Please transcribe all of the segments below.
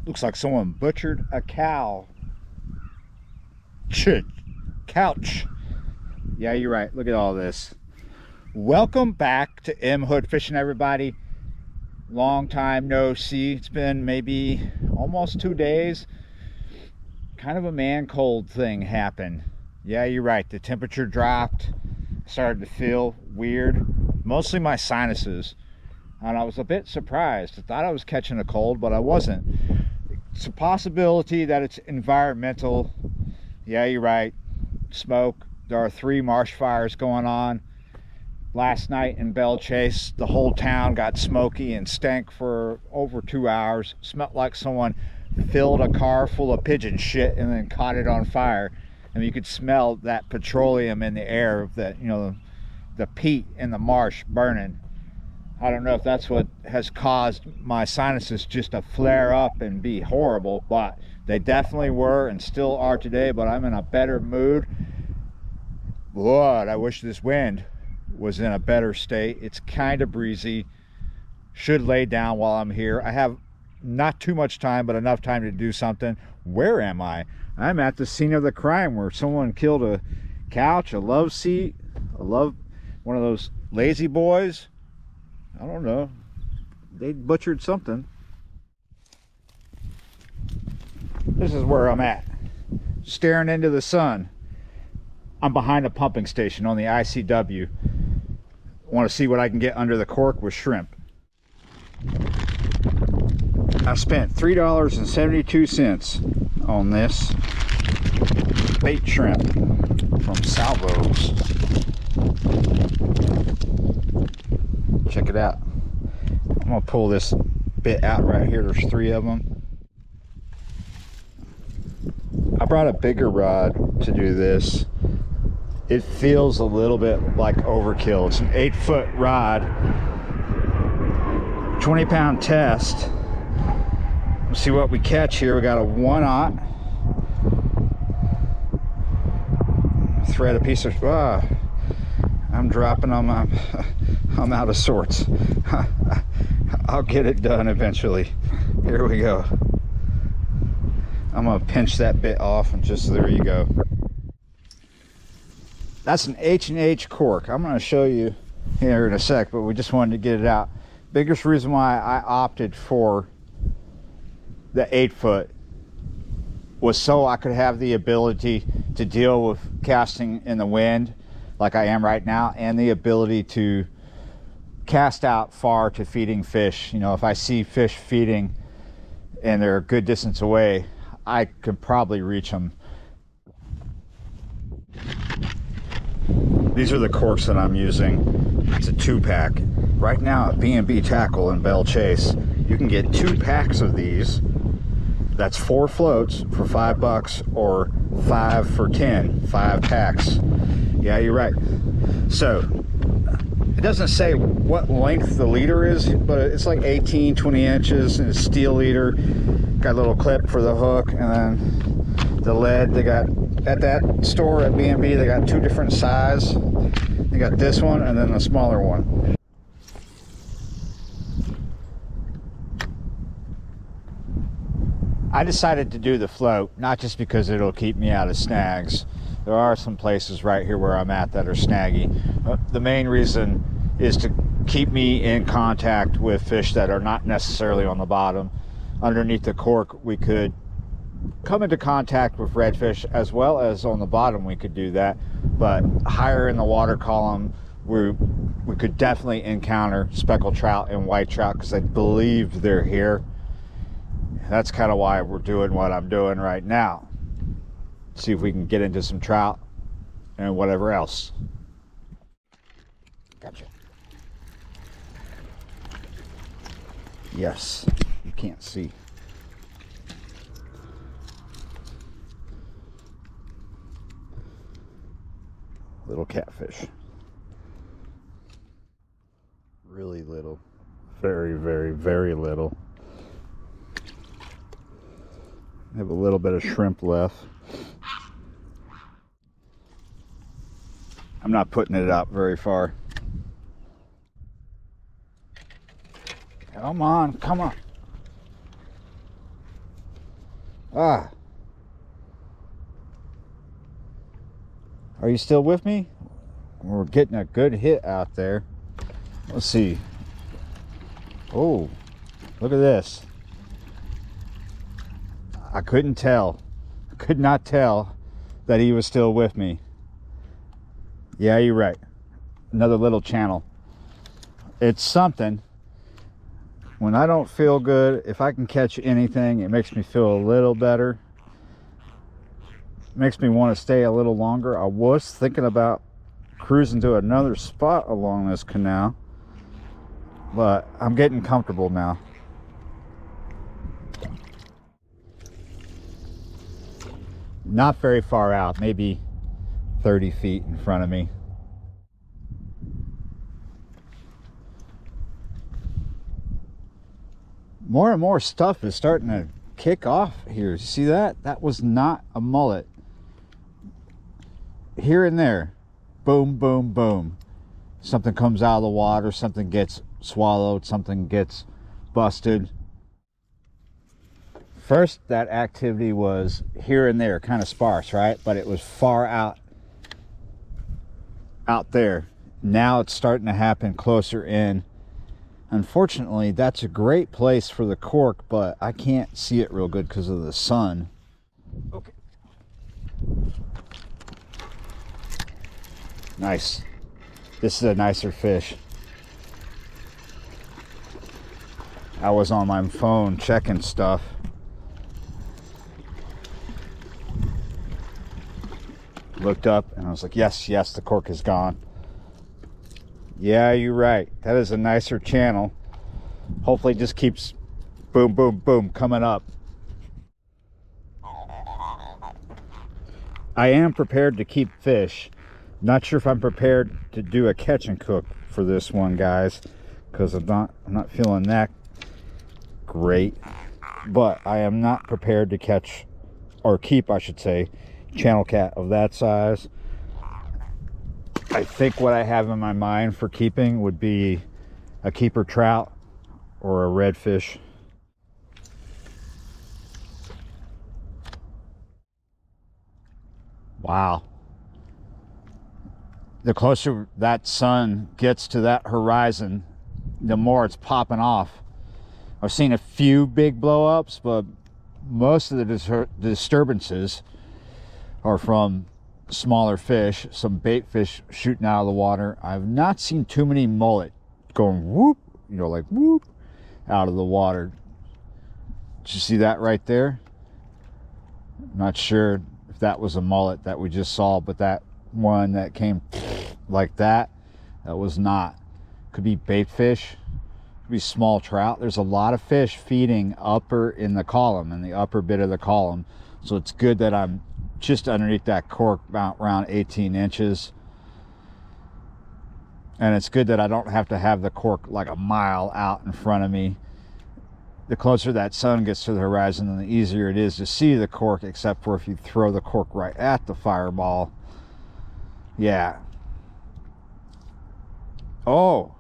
Looks like someone butchered a cow. Couch. Yeah, you're right. Look at all this. Welcome back to M Hood Fishing, everybody. Long time no see. It's been maybe almost 2 days. Kind of a man cold thing happened. Yeah, you're right. The temperature dropped. Started to feel weird. Mostly my sinuses. And I was a bit surprised. I thought I was catching a cold, but I wasn't. It's a possibility that it's environmental. Yeah, you're right. Smoke. There are 3 marsh fires going on. Last night in Belle Chasse, the whole town got smoky and stank for over 2 hours. Smelled like someone filled a car full of pigeon shit and then caught it on fire. And you could smell that petroleum in the air, that, you know, the peat in the marsh burning. I don't know if that's what has caused my sinuses just to flare up and be horrible, but they definitely were and still are today. But I'm in a better mood. Lord, I wish this wind was in a better state. It's kind of breezy. Should lay down while I'm here. I have not too much time, but enough time to do something. Where am I? I'm at the scene of the crime where someone killed a couch, a love seat, one of those lazy boys. I don't know. They butchered something. This is where I'm at. Staring into the sun. I'm behind a pumping station on the ICW. Want to see what I can get under the cork with shrimp. I spent $3.72 on this bait shrimp from Salvo's. Check it out. I'm gonna pull this bit out right here. There's 3 of them. I brought a bigger rod to do this. It feels a little bit like overkill. It's an 8-foot rod, 20-pound test. Let's see what we catch here. We got a 1/0. Thread a piece of, I'm dropping on my, I'm out of sorts. I'll get it done eventually. Here we go. I'm gonna pinch that bit off and just, there you go. That's an H&H cork. I'm gonna show you here in a sec, but we just wanted to get it out. Biggest reason why I opted for the 8-foot was so I could have the ability to deal with casting in the wind like I am right now, and the ability to cast out far to feeding fish. You know, if I see fish feeding and they're a good distance away, I could probably reach them. These are the corks that I'm using. It's a 2-pack. Right now at B&B Tackle in Belle Chasse, you can get 2 packs of these. That's 4 floats for $5 or 5 for 10, 5 packs. Yeah, you're right. So it doesn't say what length the leader is, but it's like 18, 20 inches, and it's steel leader. Got a little clip for the hook, and then the lead. They got at that store at B&B, they got 2 different sizes. They got this one and then a smaller one. I decided to do the float, not just because it'll keep me out of snags. There are some places right here where I'm at that are snaggy. The main reason is to keep me in contact with fish that are not necessarily on the bottom. Underneath the cork, we could come into contact with redfish, as well as on the bottom we could do that. But higher in the water column, we could definitely encounter speckled trout and white trout, because I believe they're here. That's kind of why we're doing what I'm doing right now. See if we can get into some trout and whatever else. Gotcha. Yes, you can't see. Little catfish. Really little. Very, very, very little. I have a little bit of shrimp left. I'm not putting it out very far. Come on, come on. Ah. Are you still with me? We're getting a good hit out there. Let's see. Oh, look at this. I couldn't tell. I could not tell that he was still with me. Yeah, you're right. Another little channel. It's something. When I don't feel good, if I can catch anything, it makes me feel a little better. It makes me want to stay a little longer. I was thinking about cruising to another spot along this canal, but I'm getting comfortable now. Not very far out, maybe 30 feet in front of me. More and more stuff is starting to kick off here. See that? That was not a mullet. Here and there, boom, boom, boom. Something comes out of the water, something gets swallowed, something gets busted. First, that activity was here and there, kind of sparse, right? But it was far out there. Now it's starting to happen closer in. Unfortunately, that's a great place for the cork, but I can't see it real good because of the sun. Okay. Nice. This is a nicer fish. I was on my phone checking stuff. Looked up and I was like, yes, the cork is gone. Yeah, you're right. That is a nicer channel. Hopefully it just keeps boom, boom, boom coming up. I am prepared to keep fish. Not sure if I'm prepared to do a catch and cook for this one, guys, because I'm not feeling that great. But I am not prepared to catch, or keep, I should say, channel cat of that size. I think what I have in my mind for keeping would be a keeper trout or a redfish. Wow. The closer that sun gets to that horizon, the more it's popping off. I've seen a few big blow-ups, but most of the disturbances are from smaller fish, some bait fish shooting out of the water. I've not seen too many mullet going whoop, you know, like whoop out of the water. Did you see that right there? I'm not sure if that was a mullet that we just saw, but that one that came like that was not. Could be bait fish, could be small trout. There's a lot of fish feeding upper in the column, in the upper bit of the column, so it's good that I'm just underneath that cork, about around 18 inches. And it's good that I don't have to have the cork like a mile out in front of me. The closer that sun gets to the horizon, the easier it is to see the cork, except for if you throw the cork right at the fireball. Yeah. Oh,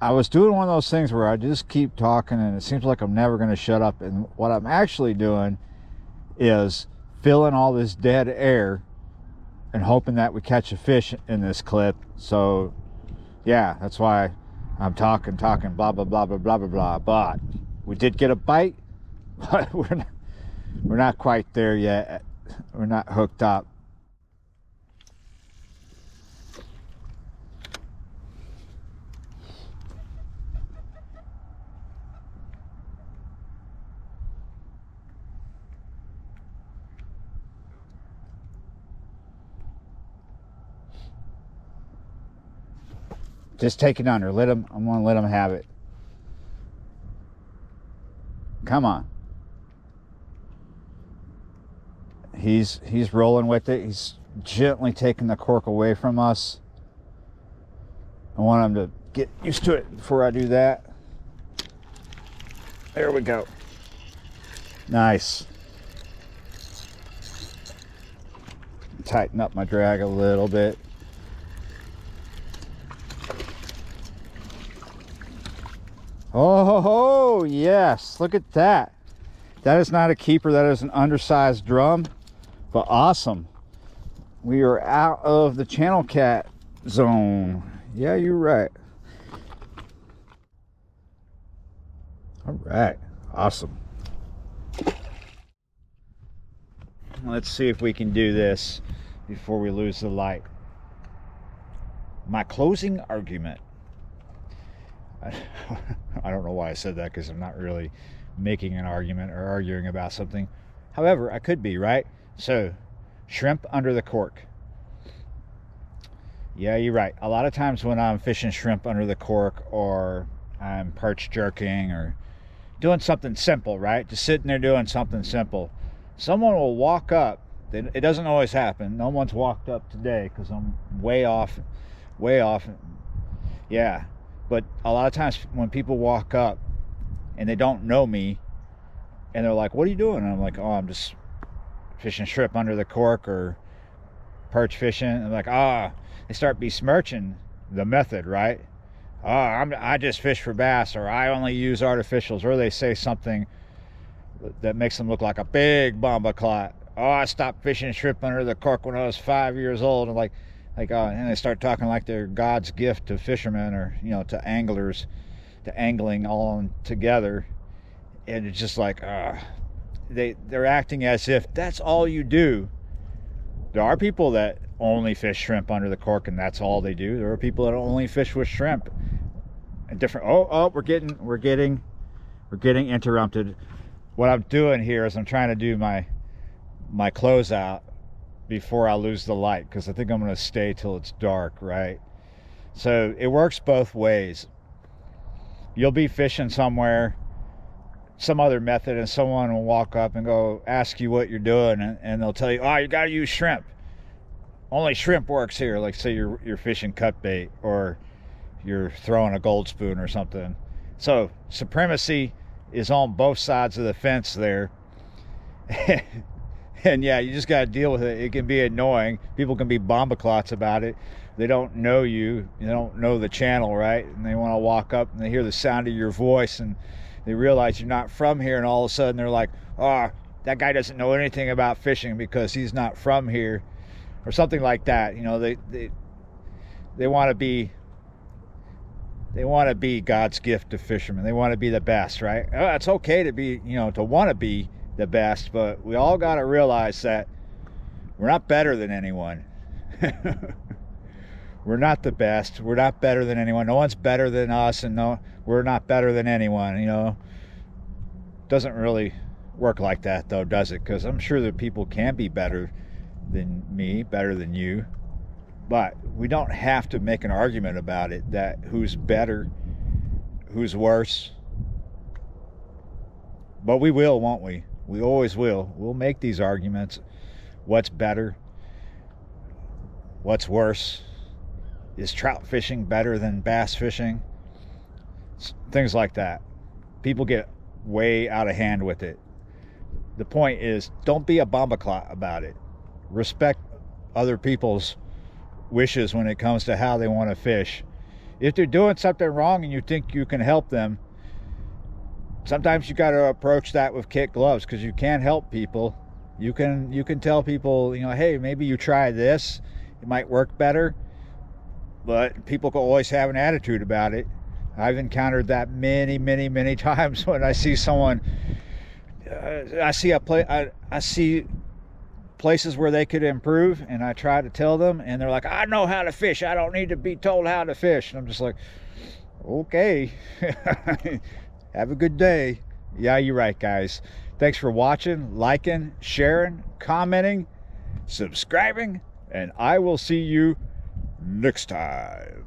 I was doing one of those things where I just keep talking and it seems like I'm never going to shut up. And what I'm actually doing is filling all this dead air and hoping that we catch a fish in this clip. So yeah, that's why I'm talking, blah, blah, blah, blah, blah, blah, blah. But we did get a bite, but we're not quite there yet. We're not hooked up. Just take it under. I'm gonna let him have it. Come on. He's rolling with it. He's gently taking the cork away from us. I want him to get used to it before I do that. There we go. Nice. Tighten up my drag a little bit. Oh, yes, look at that. That is not a keeper. That is an undersized drum, but awesome. We are out of the channel cat zone. Yeah, you're right. All right, awesome. Let's see if we can do this before we lose the light. My closing argument. I don't know why I said that, because I'm not really making an argument or arguing about something. However, I could be, right? So, shrimp under the cork. Yeah, you're right. A lot of times when I'm fishing shrimp under the cork, or I'm perch jerking, or doing something simple, right? Just sitting there doing something simple, someone will walk up. It doesn't always happen. No one's walked up today because I'm way off. Yeah, but a lot of times when people walk up and they don't know me, and they're like, what are you doing? And I'm like, oh, I'm just fishing shrimp under the cork, or perch fishing. And they're like, they start besmirching the method, right? I just fish for bass, or I only use artificials, or they say something that makes them look like a big bomba clot. I stopped fishing shrimp under the cork when I was 5 years old. And and they start talking like they're God's gift to fishermen, or to anglers, to angling all together. And it's just like they're acting as if that's all you do. There are people that only fish shrimp under the cork, and that's all they do. There are people that only fish with shrimp. And different. We're getting interrupted. What I'm doing here is I'm trying to do my closeout before I lose the light, because I think I'm going to stay till it's dark, right? So it works both ways. You'll be fishing somewhere, some other method, and someone will walk up and go ask you what you're doing, and they'll tell you, you got to use shrimp. Only shrimp works here. Like, say you're fishing cut bait, or you're throwing a gold spoon or something. So supremacy is on both sides of the fence there. And yeah, you just got to deal with it. It can be annoying. People can be bomba clots about it. They don't know you. They don't know the channel, right? And they want to walk up and they hear the sound of your voice, and they realize you're not from here, and all of a sudden they're like, that guy doesn't know anything about fishing because he's not from here, or something like that. They want to be God's gift to fishermen. They want to be the best, right? It's okay to be, to want to be the best, but we all got to realize that we're not better than anyone. We're not the best. We're not better than anyone. No one's better than us, and no, we're not better than anyone. Doesn't really work like that, though, does it? Because I'm sure that people can be better than me, better than you, but we don't have to make an argument about it, that who's better, who's worse. But we will, won't we? We always will. We'll make these arguments. What's better? What's worse? Is trout fishing better than bass fishing? Things like that. People get way out of hand with it. The point is, don't be a bomba clot about it. Respect other people's wishes when it comes to how they want to fish. If they're doing something wrong and you think you can help them, sometimes you got to approach that with kid gloves, because you can't help people. You can tell people, hey, maybe you try this, it might work better. But people can always have an attitude about it. I've encountered that many times when I see someone. I see places where they could improve, and I try to tell them, and they're like, I know how to fish. I don't need to be told how to fish. And I'm just like, okay. Have a good day. Yeah, you're right, guys. Thanks for watching, liking, sharing, commenting, subscribing, and I will see you next time.